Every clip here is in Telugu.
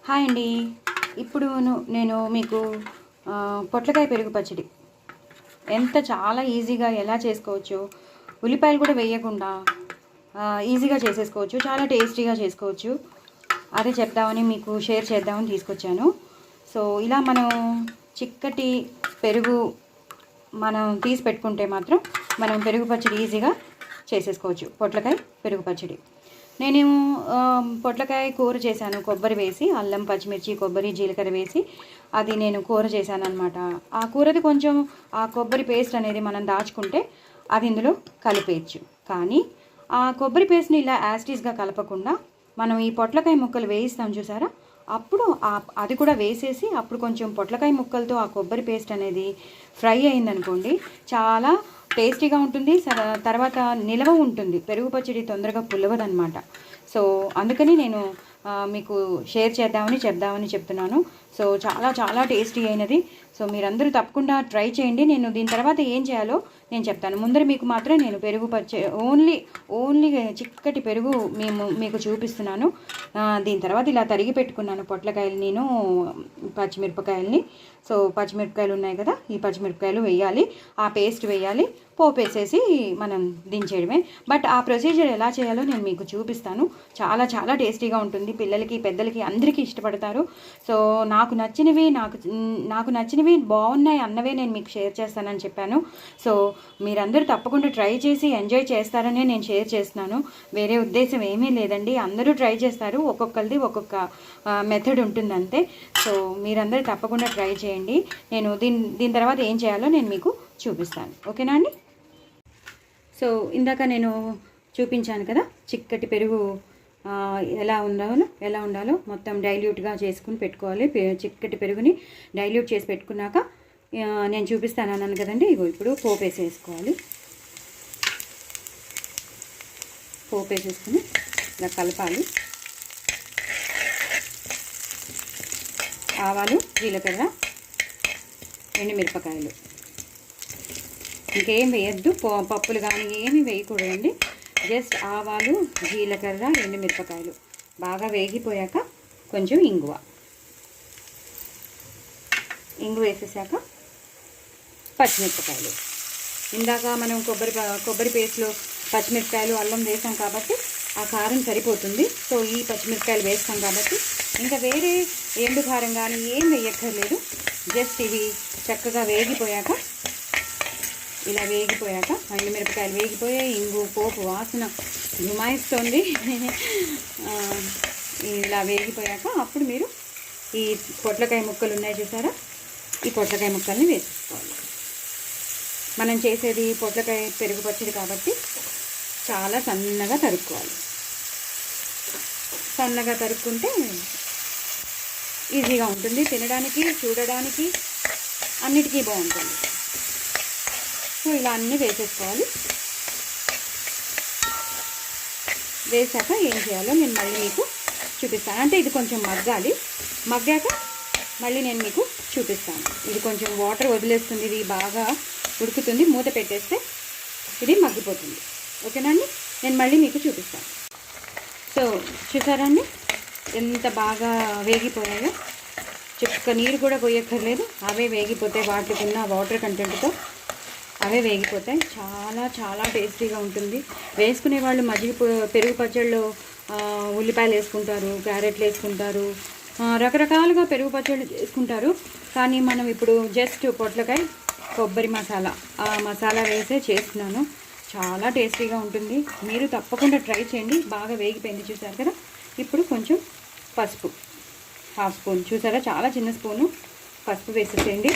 హాయ్ అండి. ఇప్పుడు నేను మీకు పొట్లకాయ పెరుగు పచ్చడి చాలా ఈజీగా ఎలా చేసుకోవచ్చో, ఉల్లిపాయలు కూడా వేయకుండా ఈజీగా చేసేసుకోవచ్చు, చాలా టేస్టీగా చేసుకోవచ్చు. అదే చెప్దామని మీకు షేర్ చేద్దామని తీసుకొచ్చాను. సో ఇలా మనం చిక్కటి పెరుగు మనం తీసి పెట్టుకుంటే మాత్రం మనం పెరుగు పచ్చడి ఈజీగా చేసేసుకోవచ్చు. పొట్లకాయ పెరుగు పచ్చడి నేనేమో పొట్లకాయ కూర చేశాను, కొబ్బరి వేసి, అల్లం, పచ్చిమిర్చి, కొబ్బరి, జీలకర్ర వేసి అది నేను కూర చేశాను అనమాట. ఆ కూరది కొంచెం ఆ కొబ్బరి పేస్ట్ అనేది మనం దాచుకుంటే అది ఇందులో కలిపేయచ్చు. కానీ ఆ కొబ్బరి పేస్ట్ని ఇలా యాస్టీస్గా కలపకుండా మనం ఈ పొట్లకాయ ముక్కలు వేయిస్తాం చూసారా, అప్పుడు అది కూడా వేసేసి అప్పుడు కొంచెం పొట్లకాయ ముక్కలతో ఆ కొబ్బరి పేస్ట్ అనేది ఫ్రై అయిందనుకోండి, చాలా టేస్టీగా ఉంటుంది. తర్వాత నిలవ ఉంటుంది, పెరుగు పచ్చడి తొందరగా పులవదనమాట. సో అందుకని నేను మీకు షేర్ చేద్దామని చెప్తున్నాను. సో చాలా చాలా టేస్టీ అయినది. సో మీరందరూ తప్పకుండా ట్రై చేయండి. నేను దీని తర్వాత ఏం చేయాలో నేను చెప్తాను. ముందర మీకు మాత్రం నేను పెరుగు ఓన్లీ చిక్కటి పెరుగు మీకు చూపిస్తున్నాను. దీని తర్వాత ఇలా తరిగి పెట్టుకున్నాను పొట్లకాయలు, నేను పచ్చిమిరపకాయలని. సో పచ్చిమిరపకాయలు ఉన్నాయి కదా, ఈ పచ్చిమిరపకాయలు వేయాలి, ఆ పేస్ట్ వేయాలి, పోపు వేసేసి మనం దించేయడమే. బట్ ఆ ప్రొసీజర్ ఎలా చేయాలో నేను మీకు చూపిస్తాను. చాలా చాలా టేస్టీగా ఉంటుంది. పిల్లలకి, పెద్దలకి అందరికీ ఇష్టపడతారు. సో నాకు నచ్చినవి బాగున్నాయి అన్నవే నేను మీకు షేర్ చేస్తానని చెప్పాను. సో మీరందరూ తప్పకుండా ట్రై చేసి ఎంజాయ్ చేస్తారనే నేను షేర్ చేస్తున్నాను. వేరే ఉద్దేశం ఏమీ లేదండి. అందరూ ట్రై చేస్తారు, ఒక్కొక్కరిది ఒక్కొక్క మెథడ్ ఉంటుంది అంతే. సో మీరందరూ తప్పకుండా ట్రై చేయండి. నేను దీని తర్వాత ఏం చేయాలో నేను మీకు చూపిస్తాను. ఓకేనా అండి? సో ఇందాక నేను చూపించాను కదా, చిక్కటి పెరుగు ఎలా ఉండాలో మొత్తం డైల్యూట్గా చేసుకుని పెట్టుకోవాలి. చిక్కటి పెరుగుని డైల్యూట్ చేసి పెట్టుకున్నాక నేను చూపిస్తాను అన్నాను కదండి. ఇప్పుడు పోపు వేసేసుకోవాలి. పోపు వేసేసుకుని ఇలా కలపాలి. ఆవాలు, జీలకర్ర, ఎండుమిరపకాయలు, ఇంకేం వేయద్దు. పప్పులు కానీ ఏమి వేయకూడదండి. జస్ట్ ఆవాలు, జీలకర్ర, ఎండుమిరపకాయలు బాగా వేగిపోయాక కొంచెం ఇంగువ వేసేసాక పచ్చిమిరపకాయలు. ఇందాక మనం కొబ్బరి పేస్ట్లో పచ్చిమిరపకాయలు, అల్లం వేసాం కాబట్టి ఆ కారం సరిపోతుంది. సో ఈ పచ్చిమిరపకాయలు వేస్తాం కాబట్టి ఇంకా వేరే ఎండు కారం కానీ ఏం వేయక్కర్లేదు. జస్ట్ ఇవి చక్కగా వేగిపోయాక, ఇలా వేగిపోయాక, ఎండుమిరపకాయలు వేగిపోయాయి, ఇంగు పోపు వాసన గుమాయిస్తుంది. ఇలా వేగిపోయాక అప్పుడు మీరు ఈ పొట్లకాయ ముక్కలు ఉన్నాయి చూసారా, ఈ పొట్లకాయ ముక్కల్ని వేసుకోవాలి. మనం చేసేది పొట్లకాయ పెరుగు పచ్చడి కాబట్టి చాలా సన్నగా తరుక్కోవాలి. సన్నగా తరుక్కుంటే ఈజీగా ఉంటుంది, తినడానికి, చూడడానికి అన్నిటికీ బాగుంటుంది. సో ఇలా అన్నీ వేసేసుకోవాలి. వేసాక ఏం చేయాలో నేను మళ్ళీ మీకు చూపిస్తాను. అంటే ఇది కొంచెం మగ్గాక మళ్ళీ నేను మీకు చూపిస్తాను. ఇది కొంచెం వాటర్ వదిలేస్తుంది, ఇది బాగా ఉడుకుతుంది. మూత పెట్టేస్తే ఇది మగ్గిపోతుంది. ఓకేనా అండి? నేను మళ్ళీ మీకు చూపిస్తాను. సో చూసారా అండి ఎంత బాగా వేగిపోయాయో. చుక్క నీరు కూడా పోయక్కర్లేదు, అవే వేగిపోతాయి. వాటికి ఉన్న వాటర్ కంటెంట్తో అవే వేగిపోతాయి. చాలా చాలా టేస్టీగా ఉంటుంది. వేసుకునే వాళ్ళు పెరుగు పచ్చళ్ళు ఉల్లిపాయలు వేసుకుంటారు, క్యారెట్లు వేసుకుంటారు, రకరకాలుగా పెరుగు పచ్చళ్ళు చేసుకుంటారు. కానీ మనం ఇప్పుడు జస్ట్ పొట్లకాయ కొబ్బరి మసాలా, ఆ మసాలా వేసే చేస్తున్నాను. చాలా టేస్టీగా ఉంటుంది. మీరు తప్పకుండా ట్రై చేయండి. బాగా వేగిపోయింది చూసారు కదా. ఇప్పుడు కొంచెం పసుపు, హాఫ్ స్పూన్, చూసారా చాలా చిన్న స్పూను పసుపు వేసేసేయండి.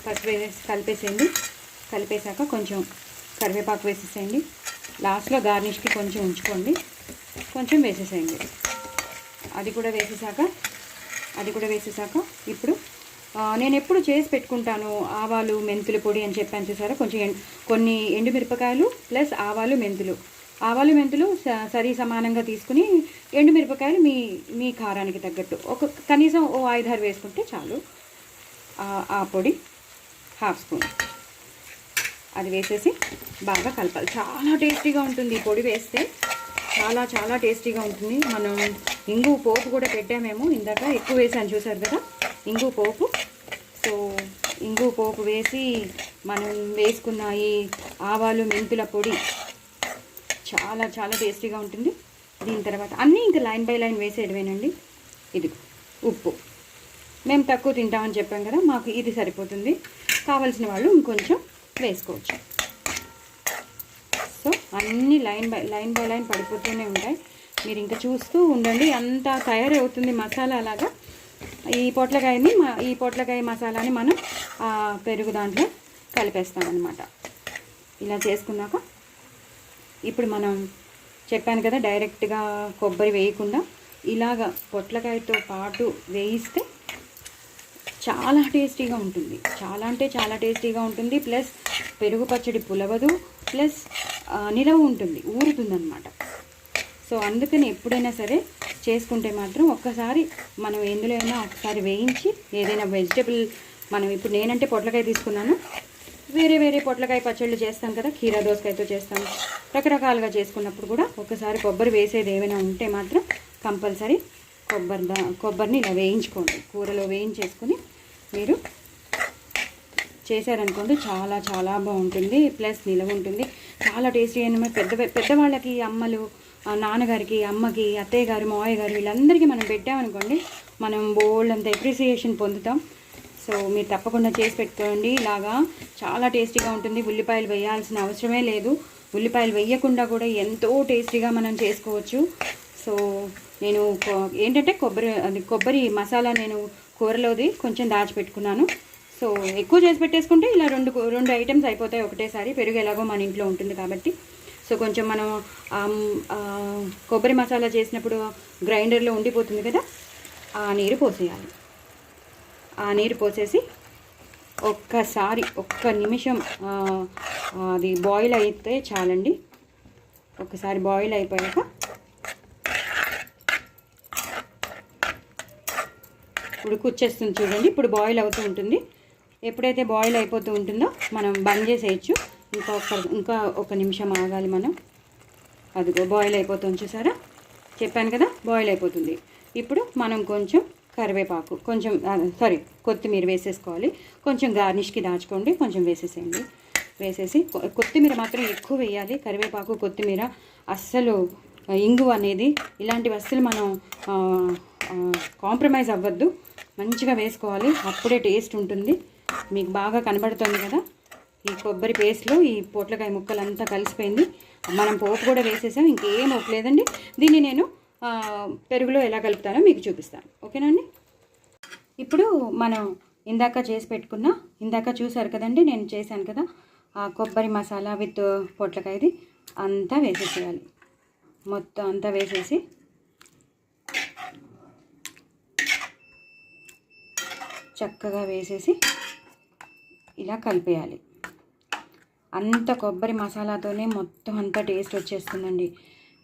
పసుపు వేసి కలిపేసాక కొంచెం కరివేపాకు వేసేసేయండి. లాస్ట్లో గార్నిష్కి కొంచెం ఉంచుకోండి, కొంచెం వేసేసేయండి. అది కూడా వేసేసాక ఇప్పుడు నేను ఎప్పుడు చేసి పెట్టుకుంటాను ఆవాలు, మెంతుల పొడి అని చెప్పాను చూసారా. కొన్ని ఎండుమిరపకాయలు ప్లస్ ఆవాలు, మెంతులు సరి సమానంగా తీసుకుని, ఎండుమిరపకాయలు మీ కారానికి తగ్గట్టు కనీసం 5-6 వేసుకుంటే చాలు. ఆ పొడి హాఫ్ స్పూన్ అది వేసేసి బాగా కలపాలి. చాలా టేస్టీగా ఉంటుంది ఈ పొడి వేస్తే. చాలా చాలా టేస్టీగా ఉంటుంది. మనం ఇంగు పోపు కూడా పెట్టామేమో ఇందాక, ఎక్కువ వేసాను చూసారు కదా ఇంగు పోపు. సో ఇంగు పోపు వేసి మనం వేసుకున్న ఈ ఆవాలు మెంతుల పొడి చాలా చాలా టేస్టీగా ఉంటుంది. దీని తర్వాత అన్నీ ఇంకా లైన్ బై లైన్ వేసేయడమేనండి. ఇది ఉప్పు మేము తక్కువ తింటామని చెప్పాం కదా, మాకు ఇది సరిపోతుంది. కావాల్సిన వాళ్ళు ఇంకొంచెం వేసుకోవచ్చు. సో అన్నీ లైన్ బై లైన్ పడిపోతూనే ఉంటాయి. మీరు ఇంకా చూస్తూ ఉండండి. అంతా తయారవుతుంది మసాలా అలాగా. ఈ పొట్లకాయ మసాలాని మనం పెరుగు దాంట్లో కలిపేస్తామన్నమాట. ఇలా చేసుకున్నాక ఇప్పుడు మనం చెప్పాను కదా, డైరెక్ట్గా కొబ్బరి వేయకుండా ఇలాగ పొట్లకాయతో పాటు వేయిస్తే చాలా టేస్టీగా ఉంటుంది. చాలా అంటే చాలా టేస్టీగా ఉంటుంది. ప్లస్ పెరుగు పచ్చడి పులవదు, ప్లస్ నిలవ ఉంటుంది, ఊరుతుందన్నమాట. సో అందుకని ఎప్పుడైనా సరే చేసుకుంటే మాత్రం ఒక్కసారి మనం ఎందులో అయినా ఒకసారి వేయించి ఏదైనా వెజిటబుల్, మనం ఇప్పుడు నేనంటే పొట్లకాయ తీసుకున్నాను, వేరే పొట్లకాయ పచ్చళ్ళు చేస్తాం కదా, కీరా దోసకాయతో చేస్తాం, రకరకాలుగా చేసుకున్నప్పుడు కూడా ఒకసారి కొబ్బరి వేసేది ఏమైనా ఉంటే మాత్రం కంపల్సరీ కొబ్బరిని ఇలా వేయించుకోండి. కూరలో వేయించేసుకొని మీరు చేశారనుకోండి చాలా చాలా బాగుంటుంది. ప్లస్ నిలవ ఉంటుంది, చాలా టేస్టీ అయిన పెద్దవాళ్ళకి, అమ్మలు, నాన్నగారికి, అమ్మకి, అత్తయ్య గారు, మావయ్య గారు వీళ్ళందరికీ మనం పెట్టామనుకోండి, మనం బోల్డ్ అంత అప్రిసియేషన్ పొందుతాం. సో మీరు తప్పకుండా చేసి పెట్టుకోండి. ఇలాగా చాలా టేస్టీగా ఉంటుంది. ఉల్లిపాయలు వేయాల్సిన అవసరమే లేదు. ఉల్లిపాయలు వేయకుండా కూడా ఎంతో టేస్టీగా మనం చేసుకోవచ్చు. సో నేను ఏంటంటే కొబ్బరి మసాలా నేను కూరలోది కొంచెం దాచిపెట్టుకున్నాను. సో ఎక్కువ చేసి పెట్టేసుకుంటే ఇలా రెండు ఐటమ్స్ అయిపోతాయి ఒకటేసారి. పెరుగు ఎలాగో మన ఇంట్లో ఉంటుంది కాబట్టి. సో కొంచెం మనం కొబ్బరి మసాలా చేసినప్పుడు గ్రైండర్లో ఉండిపోతుంది కదా, ఆ నీరు పోసేయాలి. ఆ నీరు పోసేసి ఒక్క నిమిషం అది బాయిల్ అయితే చాలండి. ఒకసారి బాయిల్ అయిపోయాక ఉడికొచ్చేస్తుంది చూడండి. ఇప్పుడు బాయిల్ అవుతూ ఉంటుంది. ఎప్పుడైతే బాయిల్ అయిపోతూ ఉంటుందో మనం బంద్ చేసేయచ్చు. ఇంకా ఒక నిమిషం ఆగాలి మనం. అదిగో బాయిల్ అయిపోతుంది చూసారా, చెప్పాను కదా బాయిల్ అయిపోతుంది. ఇప్పుడు మనం కొంచెం కరివేపాకు, కొత్తిమీర వేసేసుకోవాలి. కొంచెం గార్నిష్కి దాచుకోండి, కొంచెం వేసేసేయండి. వేసేసి కొత్తిమీర మాత్రం ఎక్కువ వేయాలి. కరివేపాకు, కొత్తిమీర, అస్సలు ఇంగు అనేది ఇలాంటివి అస్సలు మనం కాంప్రమైజ్ అవ్వద్దు. మంచిగా వేసుకోవాలి, అప్పుడే టేస్ట్ ఉంటుంది. మీకు బాగా కనబడుతుంది కదా, ఈ కొబ్బరి పేస్ట్లో ఈ పొట్లకాయ ముక్కలంతా కలిసిపోయింది. మనం పోపు కూడా వేసేసాం, ఇంకేం ఒప్పలేదండి. దీన్ని నేను పెరుగులో ఎలా కలుపుతానో మీకు చూపిస్తాను. ఓకేనా అండి? ఇప్పుడు మనం ఇందాక చూసారు కదండి, నేను చేశాను కదా కొబ్బరి మసాలా విత్ పొట్లకాయది అంతా వేసేసేయాలి. మొత్తం అంతా వేసేసి చక్కగా వేసేసి ఇలా కలిపేయాలి. అంత కొబ్బరి మసాలాతోనే మొత్తం అంతా టేస్ట్ వచ్చేస్తుందండి.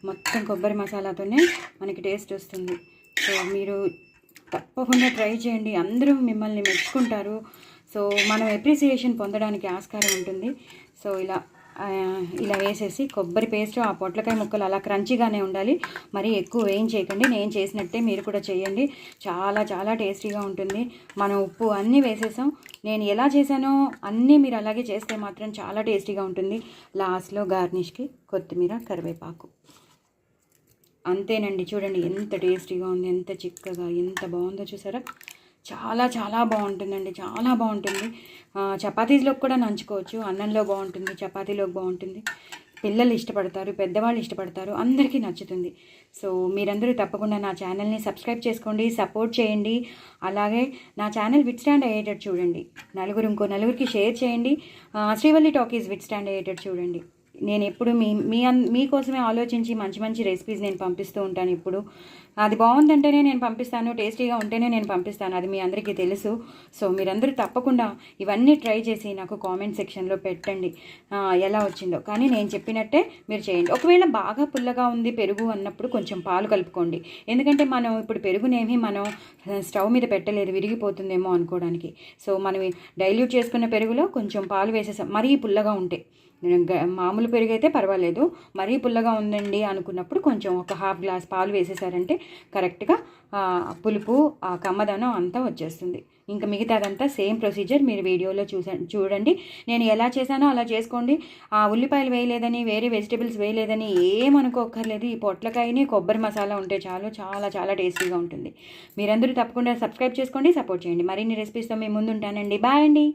మొత్తం కొబ్బరి మసాలాతోనే మనకి టేస్ట్ వస్తుంది. సో మీరు తప్పకుండా ట్రై చేయండి, అందరూ మిమ్మల్ని మెచ్చుకుంటారు. సో మనం అప్రిసియేషన్ పొందడానికి ఆస్కారం ఉంటుంది. సో ఇలా వేసేసి కొబ్బరి పేస్ట్, ఆ పొట్లకాయ ముక్కలు అలా క్రంచీగానే ఉండాలి, మరీ ఎక్కువ వేయించేయకండి. నేను చేసినట్టే మీరు కూడా చేయండి, చాలా చాలా టేస్టీగా ఉంటుంది. మనం ఉప్పు అన్నీ వేసేసాం. నేను ఎలా చేశానో అన్నీ మీరు అలాగే చేస్తే మాత్రం చాలా టేస్టీగా ఉంటుంది. లాస్ట్లో గార్నిష్కి కొత్తిమీర, కరివేపాకు, అంతేనండి. చూడండి ఎంత టేస్టీగా ఉంది, ఎంత చిక్కగా, ఎంత బాగుందో చూసారా. చాలా చాలా బాగుంటుందండి, చాలా బాగుంటుంది. చపాతీలోకి కూడా నంచుకోవచ్చు, అన్నంలో బాగుంటుంది, చపాతీలోకి బాగుంటుంది. పిల్లలు ఇష్టపడతారు, పెద్దవాళ్ళు ఇష్టపడతారు, అందరికీ నచ్చుతుంది. సో మీరందరూ తప్పకుండా నా ఛానల్ని సబ్స్క్రైబ్ చేసుకోండి, సపోర్ట్ చేయండి. అలాగే నా ఛానల్ విత్ స్టాండ్ అయ్యేటట్టు చూడండి, ఇంకో నలుగురికి షేర్ చేయండి. శ్రీవల్లి టాకీస్ విత్ స్టాండ్ అయ్యేటట్టు చూడండి. నేను ఎప్పుడు మీకోసమే ఆలోచించి మంచి మంచి రెసిపీస్ నేను పంపిస్తూ ఉంటాను. ఇప్పుడు అది బాగుందంటేనే నేను పంపిస్తాను, టేస్టీగా ఉంటేనే నేను పంపిస్తాను, అది మీ అందరికీ తెలుసు. సో మీరందరూ తప్పకుండా ఇవన్నీ ట్రై చేసి నాకు కామెంట్ సెక్షన్లో పెట్టండి ఎలా వచ్చిందో. కానీ నేను చెప్పినట్టే మీరు చేయండి. ఒకవేళ బాగా పుల్లగా ఉంది పెరుగు అన్నప్పుడు కొంచెం పాలు కలుపుకోండి. ఎందుకంటే మనం ఇప్పుడు పెరుగునేమి మనం స్టవ్ మీద పెట్టలేదు, విరిగిపోతుందేమో అనుకోవడానికి. సో మనం డైల్యూట్ చేసుకున్న పెరుగులో కొంచెం పాలు వేసేసాం, మరీ పుల్లగా ఉంటే. మామూలు పెరుగు అయితే పర్వాలేదు, మరీ పుల్లగా ఉందండి అనుకున్నప్పుడు కొంచెం ఒక హాఫ్ గ్లాస్ పాలు వేసేసారంటే కరెక్ట్గా పులుపు ఆ కమ్మదనం అంతా వచ్చేస్తుంది. ఇంకా మిగతాదంతా సేమ్ ప్రొసీజర్ మీరు వీడియోలో చూడండి. నేను ఎలా చేశానో అలా చేసుకోండి. ఆ ఉల్లిపాయలు వేయలేదని, వేరే వెజిటేబుల్స్ వేయలేదని ఏమనుకోక్కర్లేదు. ఈ పొట్లకాయని కొబ్బరి మసాలా ఉంటే చాలు, చాలా చాలా టేస్టీగా ఉంటుంది. మీరందరూ తప్పకుండా సబ్స్క్రైబ్ చేసుకోండి, సపోర్ట్ చేయండి. మరిన్ని రెసిపీస్తో మేము ముందుంటానండి. బాయ్ అండి.